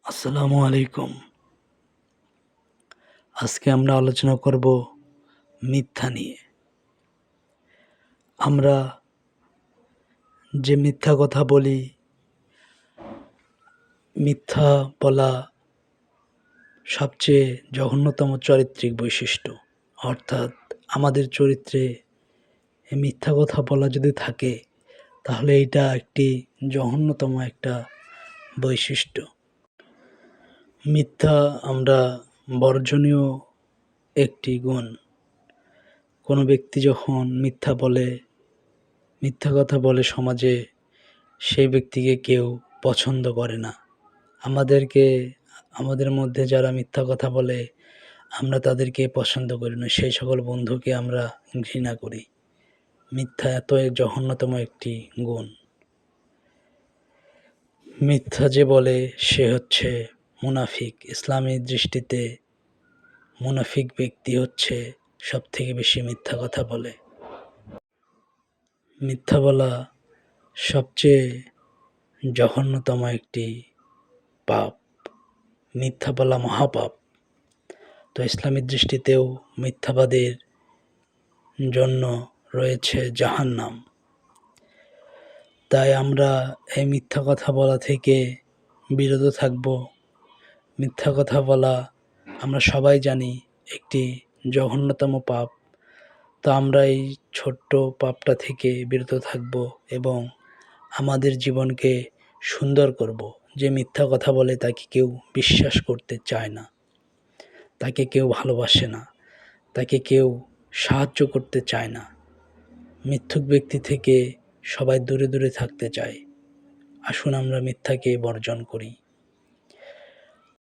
আসসালামু আলাইকুম। আজকে আমরা আলোচনা করব মিথ্যা নিয়ে। আমরা যে মিথ্যা কথা বলি, মিথ্যা বলা সবচেয়ে জঘন্যতম চারিত্রিক বৈশিষ্ট্য। অর্থাৎ আমাদের চরিত্রে এই মিথ্যা কথা বলা যদি থাকে, তাহলে এইটা একটি জঘন্যতম একটা বৈশিষ্ট্য। মিথ্যা আমরা বর্জনীয় একটি গুণ। কোনো ব্যক্তি যখন মিথ্যা কথা বলে সমাজে, সেই ব্যক্তিকে কেউ পছন্দ করে না। আমাদের মধ্যে যারা মিথ্যা কথা বলে, আমরা তাদেরকে পছন্দ করি না। সেই সকল বন্ধুকে আমরা ঘৃণা করি। মিথ্যা এতই জঘন্যতম একটি গুণ। মিথ্যা যে বলে সে হচ্ছে মুনাফিক। ইসলামের দৃষ্টিতে মুনাফিক ব্যক্তি হচ্ছে সবথেকে বেশি মিথ্যা কথা বলে। মিথ্যা বলা সবচেয়ে জঘন্যতম একটি পাপ। মিথ্যা বলা মহাপাপ। তো ইসলামের দৃষ্টিতেও মিথ্যাবাদের জন্য রয়েছে জাহান্নাম। তাই আমরা এই মিথ্যা কথা বলা থেকে বিরত থাকব। মিথ্যা কথা বলা আমরা সবাই জানি একটি জঘন্যতম পাপ। তো আমরা এই ছোট্ট পাপটা থেকে বিরত থাকব এবং আমাদের জীবনকে সুন্দর করব। যে মিথ্যা কথা বলে তাকে কেউ বিশ্বাস করতে চায় না, তাকে কেউ ভালোবাসে না, তাকে কেউ সাহায্য করতে চায় না। মিথ্যুক ব্যক্তি থেকে সবাই দূরে দূরে থাকতে চায়। আসুন আমরা মিথ্যাকে বর্জন করি।